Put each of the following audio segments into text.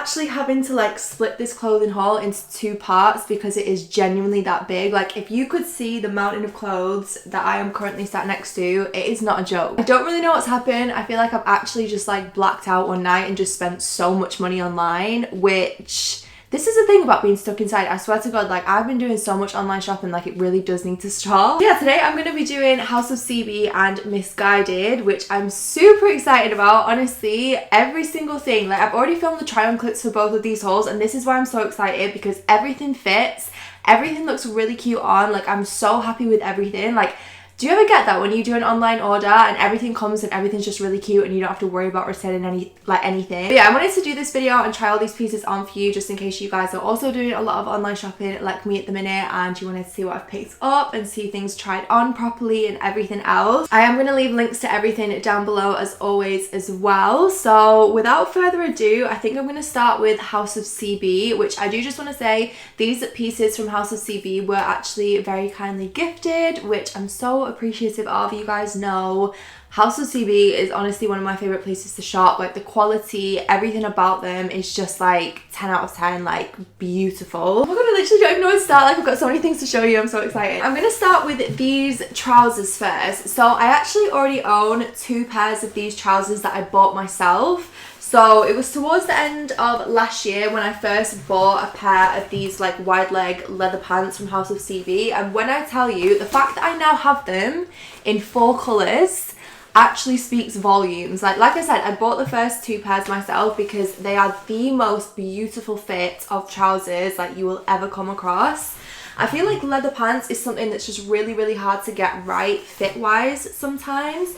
actually having to like split this clothing haul into 2 parts because it is genuinely that big. Like if you could see the mountain of clothes that I am currently sat next to, it is not a joke. I don't really know what's happened. I feel like I've actually just like blacked out one night and just spent so much money online, which... This is the thing about being stuck inside. I swear to God, like I've been doing so much online shopping, like it really does need to stop. Yeah, today I'm going to be doing House of CB and Misguided, which I'm super excited about. Honestly, every single thing, like I've already filmed the try on clips for both of these hauls, and this is why I'm so excited because everything fits. Everything looks really cute on. Like I'm so happy with everything. Like, do you ever get that when you do an online order and everything comes and everything's just really cute and you don't have to worry about returning anything? But yeah, I wanted to do this video and try all these pieces on for you just in case you guys are also doing a lot of online shopping like me at the minute and you wanted to see what I've picked up and see things tried on properly and everything else. I am going to leave links to everything down below as always as well. So without further ado, I think I'm going to start with House of CB, which I do just want to say these pieces from House of CB were actually very kindly gifted, which I'm so appreciative of. You guys know House of CB is honestly one of my favorite places to shop. Like the quality, everything about them is just like 10 out of 10, like beautiful. Oh my god, I literally don't even know where to start. Like I've got so many things to show you. I'm so excited. I'm gonna start with these trousers first. So I actually already own 2 pairs of these trousers that I bought myself. So it was towards the end of last year when I first bought a pair of these like wide leg leather pants from House of CB, and when I tell you the fact that I now have them in 4 colours actually speaks volumes. Like I said, I bought the first 2 pairs myself because they are the most beautiful fit of trousers like you will ever come across. I feel like leather pants is something that's just really hard to get right fit wise sometimes.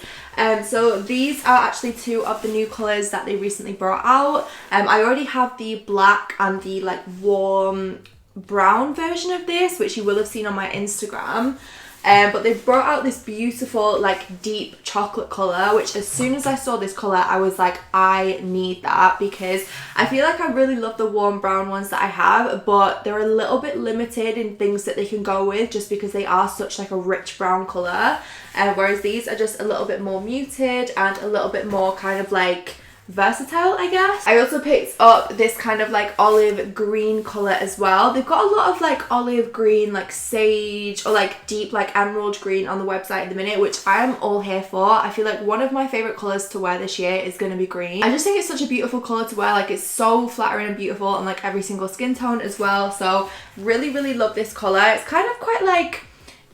So these are actually 2 of the new colours that they recently brought out. I already have the black and the like warm brown version of this, which you will have seen on my Instagram. But they brought out this beautiful like deep chocolate colour, which as soon as I saw this colour I was like, I need that, because I feel like I really love the warm brown ones that I have, but they're a little bit limited in things that they can go with just because they are such like a rich brown colour, whereas these are just a little bit more muted and a little bit more kind of like versatile, I guess. I also picked up this kind of like olive green colour as well. They've got a lot of like olive green, like sage, or like deep like emerald green on the website at the minute, which I am all here for. I feel like one of my favourite colours to wear this year is going to be green. I just think it's such a beautiful colour to wear. Like it's so flattering and beautiful on like every single skin tone as well. So really love this colour. It's kind of quite like,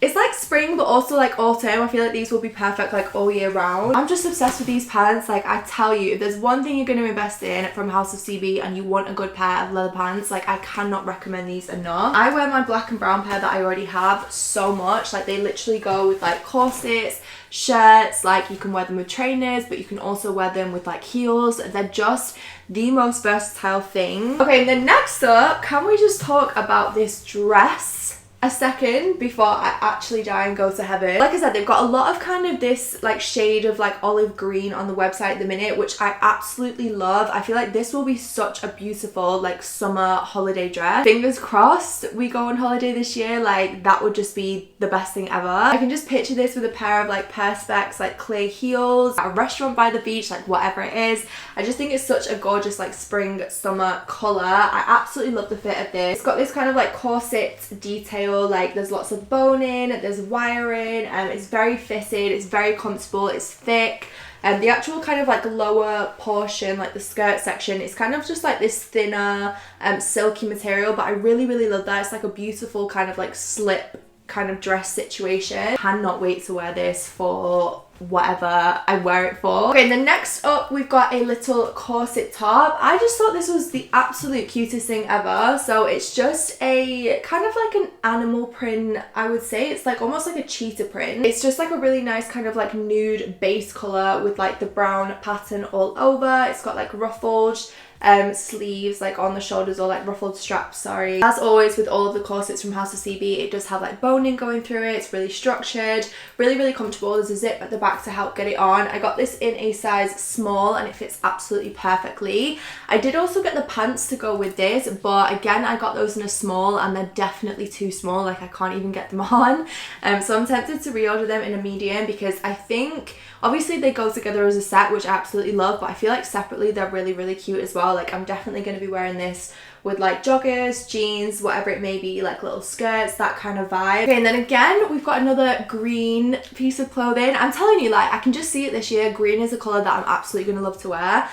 it's like spring but also like autumn. I feel like these will be perfect like all year round. I'm just obsessed with these pants. Like I tell you, if there's one thing you're going to invest in from House of CB and you want a good pair of leather pants, like I cannot recommend these enough. I wear my black and brown pair that I already have so much. Like they literally go with like corsets, shirts, like you can wear them with trainers, but you can also wear them with like heels. They're just the most versatile thing. Okay, and then next up, can we just talk about this dress a second before I actually die and go to heaven? Like I said, they've got a lot of kind of this like shade of like olive green on the website at the minute, which I absolutely love. I feel like this will be such a beautiful like summer holiday dress. Fingers crossed we go on holiday this year. Like that would just be the best thing ever. I can just picture this with a pair of like perspex like clay heels at a restaurant by the beach, like whatever it is. I just think it's such a gorgeous like spring summer colour. I absolutely love the fit of this. It's got this kind of like corset detail. Like there's lots of boning, there's wiring, it's very fitted, it's very comfortable, it's thick, and the actual kind of like lower portion, like the skirt section, is kind of just like this thinner silky material, but I really love that. It's like a beautiful kind of like slip kind of dress situation. Cannot wait to wear this for whatever I wear it for. Okay, and then next up we've got a little corset top. I just thought this was the absolute cutest thing ever. So it's just a kind of like an animal print, I would say. It's like almost like a cheetah print. It's just like a really nice kind of like nude base color with like the brown pattern all over. It's got like ruffled sleeves like on the shoulders, or like ruffled straps, sorry. As always with all of the corsets from House of CB, it does have like boning going through it. It's really structured, really comfortable. There's a zip at the back to help get it on. I got this in a size small and it fits absolutely perfectly. I did also get the pants to go with this, but again I got those in a small and they're definitely too small. Like I can't even get them on, so I'm tempted to reorder them in a medium, because I think obviously they go together as a set, which I absolutely love, but I feel like separately they're really cute as well. well. Like I'm definitely going to be wearing this with like joggers, jeans, whatever it may be, like little skirts, that kind of vibe. Okay, and then again, we've got another green piece of clothing. I'm telling you, like I can just see it this year. Green is a colour that I'm absolutely going to love to wear.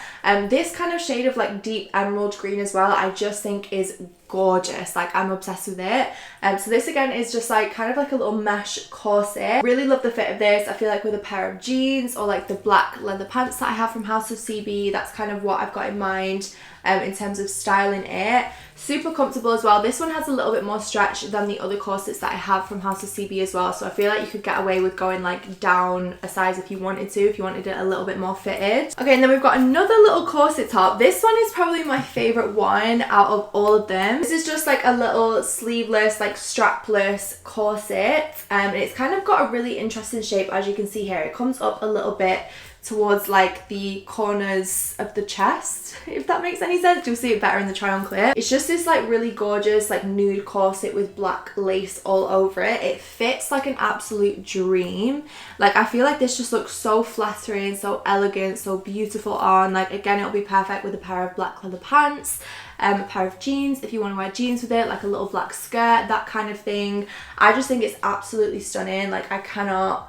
This kind of shade of like deep emerald green as well, I just think is gorgeous. Like I'm obsessed with it. So this again is just like kind of like a little mesh corset. Really love the fit of this. I feel like with a pair of jeans or like the black leather pants that I have from House of CB, that's kind of what I've got in mind in terms of styling it. Super comfortable as well. This one has a little bit more stretch than the other corsets that I have from House of CB as well, so I feel like you could get away with going like down a size if you wanted to, if you wanted it a little bit more fitted. Okay, and then we've got another little corset top. This one is probably my favorite one out of all of them. This is just like a little sleeveless, like strapless corset, and it's kind of got a really interesting shape. As you can see here, it comes up a little bit towards like the corners of the chest, if that makes any sense. You'll see it better in the try on clip. It's just this like really gorgeous like nude corset with black lace all over it. It fits like an absolute dream. Like I feel like this just looks so flattering, so elegant, so beautiful on. Like again, it'll be perfect with a pair of black leather pants, a pair of jeans if you want to wear jeans with it, like a little black skirt, that kind of thing. I just think it's absolutely stunning. Like I cannot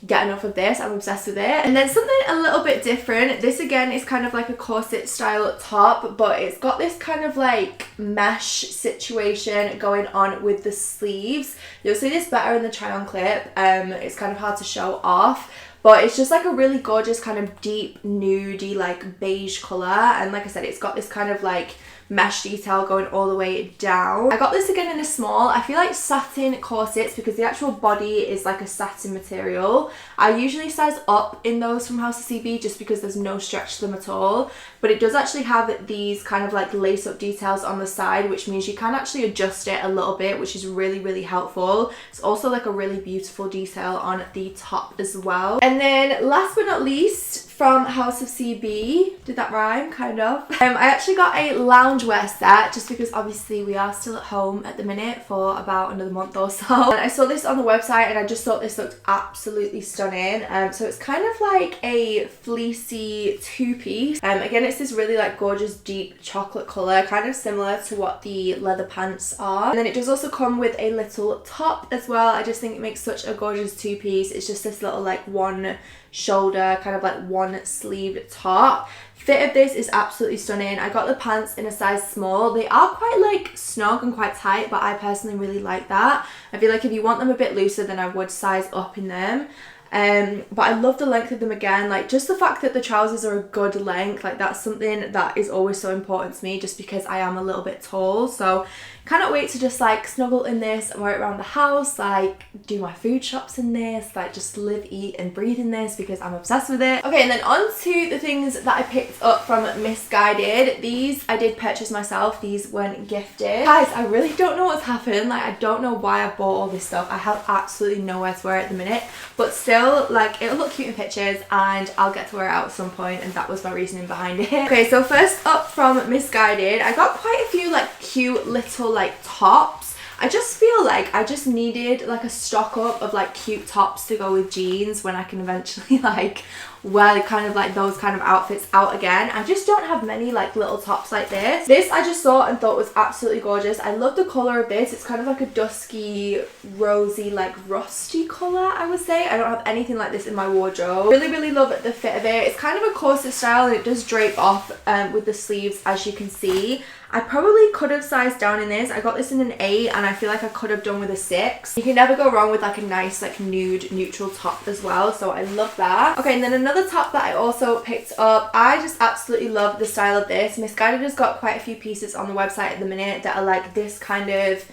get enough of this. I'm obsessed with it. And then something a little bit different. This again is kind of like a corset style top, but it's got this kind of like mesh situation going on with the sleeves. You'll see this better in the try on clip. It's kind of hard to show off, but it's just like a really gorgeous kind of deep nudie like beige colour, and like I said, it's got this kind of like mesh detail going all the way down. I got this again in a small. I feel like satin corsets, because the actual body is like a satin material, I usually size up in those from House of CB just because there's no stretch to them at all, but it does actually have these kind of like lace up details on the side, which means you can actually adjust it a little bit, which is really helpful. It's also like a really beautiful detail on the top as well. And then last but not least, from House of CB, did that rhyme? Kind of. I actually got a loungewear set just because obviously we are still at home at the minute for about another month or so. And I saw this on the website and I just thought this looked absolutely stunning. So it's kind of like a fleecy two-piece. Again, it's this really like gorgeous deep chocolate colour, kind of similar to what the leather pants are. And then it does also come with a little top as well. I just think it makes such a gorgeous two-piece. It's just this little like one shoulder, kind of like one sleeved top. Fit of this is absolutely stunning. I got the pants in a size small. They are quite like snug and quite tight, but I personally really like that. I feel like if you want them a bit looser, then I would size up in them. But I love the length of them again. Like just the fact that the trousers are a good length, like that's something that is always so important to me, just because I am a little bit tall. So cannot wait to just like snuggle in this and wear it around the house, like do my food shops in this, like just live, eat and breathe in this because I'm obsessed with it. Okay, and then on to the things that I picked up from Misguided. These I did purchase myself. These weren't gifted. Guys, I really don't know what's happened. Like I don't know why I bought all this stuff. I have absolutely nowhere to wear it at the minute, but still like it'll look cute in pictures and I'll get to wear it out at some point, and that was my reasoning behind it. Okay, so first up from Misguided, I got quite a few like cute little like tops. I just feel like I just needed like a stock up of like cute tops to go with jeans when I can eventually like wear kind of like those kind of outfits out again. I just don't have many like little tops like this. This I just saw and thought was absolutely gorgeous. I love the colour of this. It's kind of like a dusky, rosy, like rusty colour, I would say. I don't have anything like this in my wardrobe. Really love the fit of it. It's kind of a corset style and it does drape off with the sleeves, as you can see. I probably could have sized down in this. I got this in an 8 and I feel like I could have done with a 6. You can never go wrong with like a nice like nude neutral top as well, so I love that. Okay, and then another top that I also picked up, I just absolutely love the style of this. Misguided has got quite a few pieces on the website at the minute that are like this kind of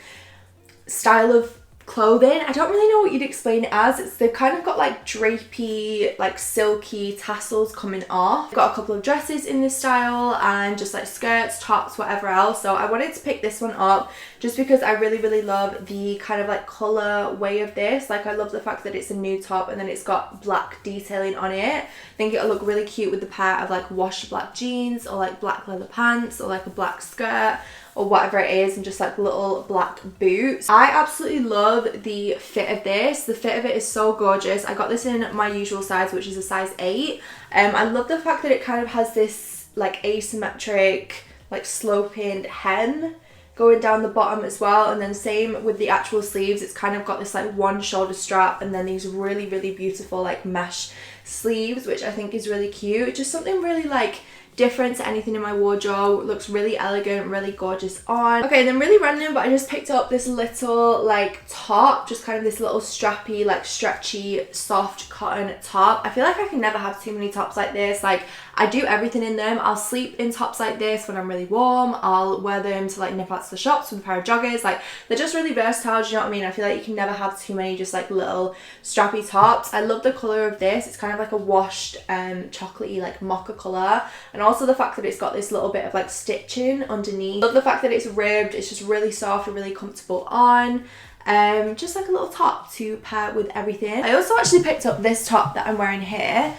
style of clothing. I don't really know what you'd explain it as. They've kind of got like drapey, like silky tassels coming off. I've got a couple of dresses in this style and just like skirts, tops, whatever else. So I wanted to pick this one up just because I really love the kind of like colour way of this. Like I love the fact that it's a nude top and then it's got black detailing on it. I think it'll look really cute with the pair of like washed black jeans or like black leather pants or like a black skirt or whatever it is, and just like little black boots. I absolutely love the fit of this. The fit of it is so gorgeous. I got this in my usual size, which is a size 8. I love the fact that it kind of has this like asymmetric, like sloping hem going down the bottom as well, and then same with the actual sleeves. It's kind of got this like one shoulder strap and then these really beautiful like mesh sleeves, which I think is really cute. Just something really like different to anything in my wardrobe. It looks really elegant, really gorgeous on. Okay, and then really random, but I just picked up this little like top, just kind of this little strappy, like stretchy, soft cotton top. I feel like I can never have too many tops like this. Like, I do everything in them. I'll sleep in tops like this when I'm really warm. I'll wear them to like nip out to the shops with a pair of joggers. Like, they're just really versatile, do you know what I mean? I feel like you can never have too many just like little strappy tops. I love the colour of this. It's kind of like a washed chocolatey like mocha colour, and also the fact that it's got this little bit of like stitching underneath. Love the fact that it's ribbed. It's just really soft and really comfortable on. Just like a little top to pair with everything. I also actually picked up this top that I'm wearing here.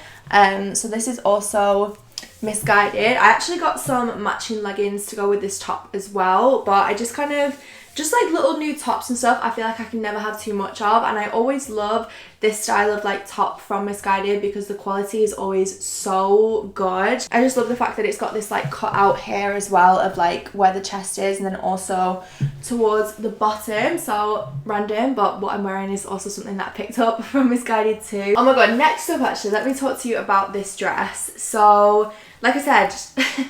So this is also Misguided. I actually got some matching leggings to go with this top as well, but I just kind of, just like little nude tops and stuff, I feel like I can never have too much of, and I always love this style of like top from Misguided because the quality is always so good. I just love the fact that it's got this like cut out hair as well of like where the chest is, and then also towards the bottom. So random, but what I'm wearing is also something that I picked up from Misguided too. Oh my god, next up actually, let me talk to you about this dress. So like I said,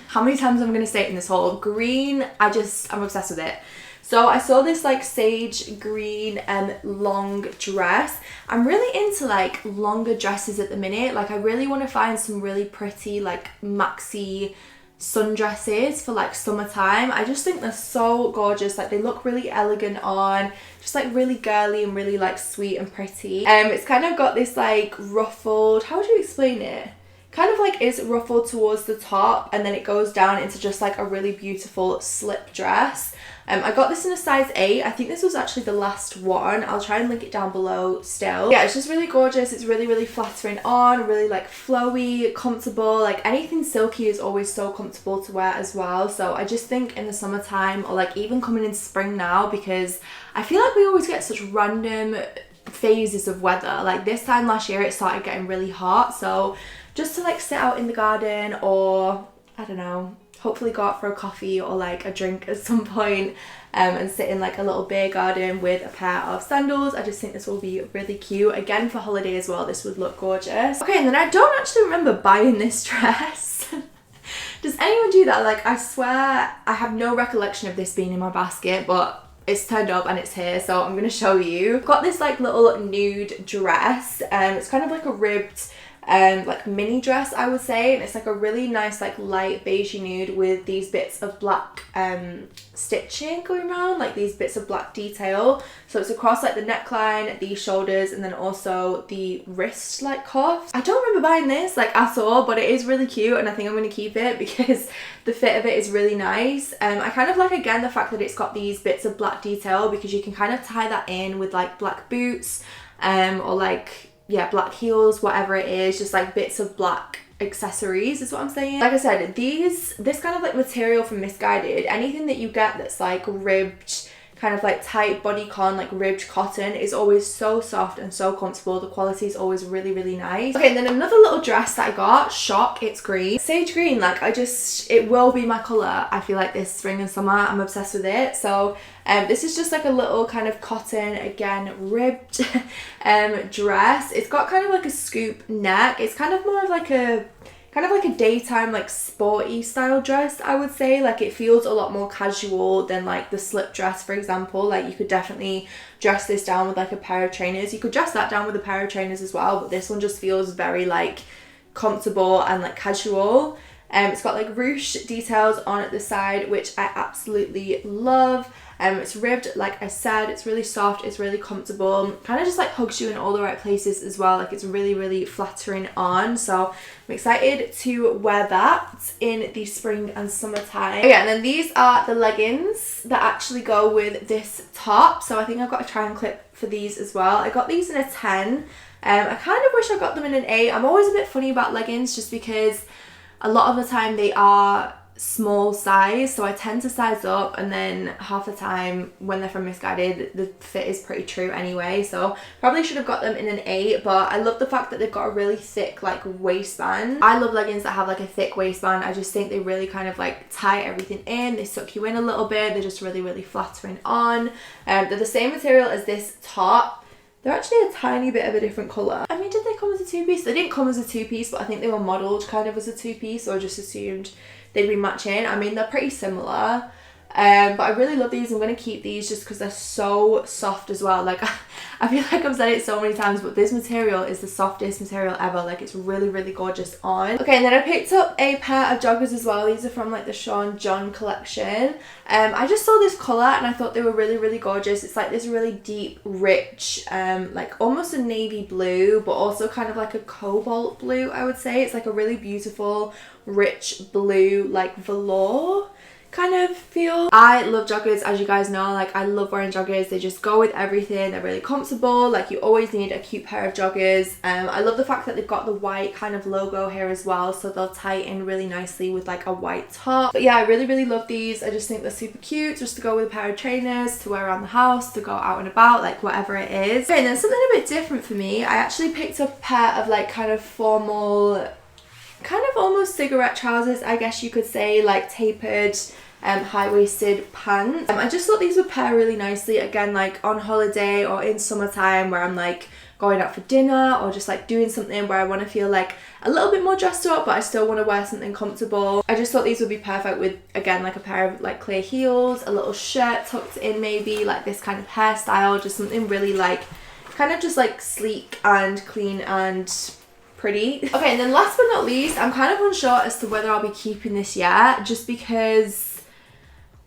how many times am I going to say it in this haul? Green, I'm obsessed with it. So I saw this like sage green long dress. I'm really into like longer dresses at the minute. Like, I really want to find some really pretty like maxi sundresses for like summertime. I just think they're so gorgeous. Like, they look really elegant on, just like really girly and really like sweet and pretty. It's kind of got this like ruffled, how would you explain it? Kind of like is ruffled towards the top, and then it goes down into just like a really beautiful slip dress. I got this in a size 8. I think this was actually the last one. I'll try and link it down below still. Yeah, it's just really gorgeous. It's really flattering on, really like flowy, comfortable. Like, anything silky is always so comfortable to wear as well. So I just think in the summertime, or like even coming into spring now, because I feel like we always get such random phases of weather. Like, this time last year it started getting really hot, so just to like sit out in the garden, or I don't know, hopefully go out for a coffee or like a drink at some point, and sit in like a little beer garden with a pair of sandals. I just think this will be really cute. Again, for holiday as well, this would look gorgeous. Okay, and then I don't actually remember buying this dress. Does anyone do that? Like, I swear I have no recollection of this being in my basket, but it's turned up and it's here, so I'm gonna show you. I've got this like little nude dress, it's kind of like a ribbed like mini dress, I would say, and it's like a really nice like light beige nude with these bits of black stitching going around, like these bits of black detail. So it's across like the neckline, the shoulders, and then also the wrist like cuff. I don't remember buying this like at all, but it is really cute, and I think I'm going to keep it because the fit of it is really nice. I kind of like, again, the fact that it's got these bits of black detail, because you can kind of tie that in with like black boots, or like, yeah, black heels, whatever it is, just like bits of black accessories is what I'm saying. Like I said, this kind of like material from Misguided, anything that you get that's like ribbed, kind of like tight bodycon, like ribbed cotton, is always so soft and so comfortable. The quality is always really nice. Okay, and then another little dress that I got, shock, it's green. Sage green, like it will be my colour, I feel like, this spring and summer. I'm obsessed with it. So this is just like a little kind of cotton, again, ribbed dress. It's got kind of like a scoop neck. It's kind of more of like a daytime like sporty style dress, I would say. Like, it feels a lot more casual than like the slip dress, for example. Like, you could definitely dress this down with like a pair of trainers. You could dress that down with a pair of trainers as well, but this one just feels very like comfortable and like casual. It's got like ruche details on at the side, which I absolutely love. It's ribbed, like I said, it's really soft, it's really comfortable, kind of just like hugs you in all the right places as well. Like, it's really flattering on, so I'm excited to wear that in the spring and summertime. Okay, and then these are the leggings that actually go with this top, so I think I've got a triangle clip for these as well. I got these in a 10. I kind of wish I got them in an 8. I'm always a bit funny about leggings just because a lot of the time they are small size, so I tend to size up, and then half the time when they're from Misguided the fit is pretty true anyway, so probably should have got them in an 8. But I love the fact that they've got a really thick like waistband. I love leggings that have like a thick waistband. I just think they really kind of like tie everything in, they suck you in a little bit, they're just really flattering on. They're the same material as this top. They're actually a tiny bit of a different colour. I mean, did they come as a 2-piece? They didn't come as a 2-piece, but I think they were modelled kind of as a 2-piece, or just assumed they'd be matching. I mean, they're pretty similar, but I really love these. I'm going to keep these just because they're so soft as well. Like, I feel like I've said it so many times, but this material is the softest material ever. Like, it's really gorgeous on. Okay, and then I picked up a pair of joggers as well. These are from like the Sean John collection. I just saw this colour and I thought they were really gorgeous. It's like this really deep, rich, like almost a navy blue, but also kind of like a cobalt blue, I would say. It's like a really beautiful, rich blue, like velour kind of feel. I love joggers, as you guys know. Like, I love wearing joggers. They just go with everything. They're really comfortable. Like, you always need a cute pair of joggers. I love the fact that they've got the white kind of logo here as well, so they'll tie in really nicely with like a white top. But yeah, I really love these. I just think they're super cute, just to go with a pair of trainers, to wear around the house, to go out and about, like whatever it is. Okay, and then something a bit different for me. I actually picked up a pair of like kind of formal, kind of almost cigarette trousers, I guess you could say, like tapered high-waisted pants. I just thought these would pair really nicely, again, like on holiday or in summertime where I'm like going out for dinner, or just like doing something where I want to feel like a little bit more dressed up but I still want to wear something comfortable. I just thought these would be perfect with, again, like a pair of like clear heels, a little shirt tucked in, maybe like this kind of hairstyle, just something really like kind of just like sleek and clean and pretty. Okay, and then last but not least, I'm kind of unsure as to whether I'll be keeping this yet, just because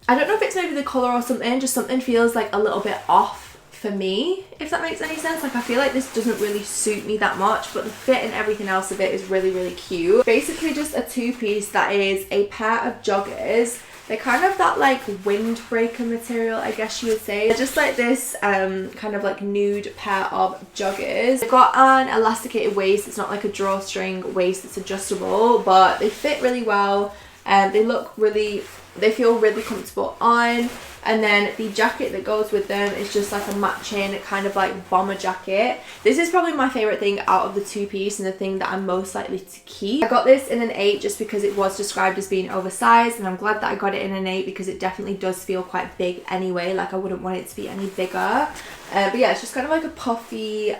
I don't know if it's maybe the colour or something, just something feels like a little bit off for me, if that makes any sense. Like, I feel like this doesn't really suit me that much, but the fit and everything else of it is really cute. Basically just a 2-piece that is a pair of joggers. They're kind of that like windbreaker material, I guess you would say. They're just like this kind of like nude pair of joggers. They've got an elasticated waist. It's not like a drawstring waist, it's adjustable, but they fit really well. They feel really comfortable on. And then the jacket that goes with them is just like a matching kind of like bomber jacket. This is probably my favourite thing out of the 2-piece and the thing that I'm most likely to keep. I got this in an 8 just because it was described as being oversized, and I'm glad that I got it in an 8 because it definitely does feel quite big anyway. Like, I wouldn't want it to be any bigger. But yeah, it's just kind of like a puffy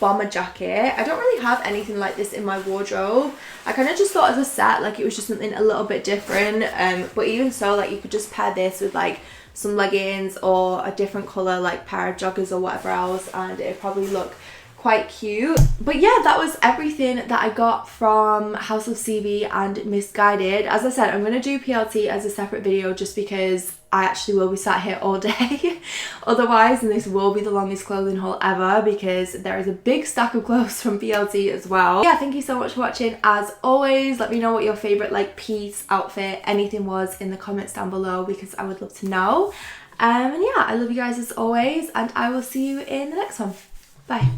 bomber jacket. I don't really have anything like this in my wardrobe. I kind of just thought as a set, like, it was just something a little bit different. But even so, like, you could just pair this with like some leggings or a different colour like pair of joggers or whatever else, and it'd probably look quite cute. But yeah, that was everything that I got from House of CB and Misguided. As I said, I'm going to do PLT as a separate video just because I actually will be sat here all day otherwise, and this will be the longest clothing haul ever because there is a big stack of clothes from PLT as well. Yeah, thank you so much for watching. As always, let me know what your favourite like piece, outfit, anything was in the comments down below because I would love to know. And yeah, I love you guys as always, and I will see you in the next one. Bye.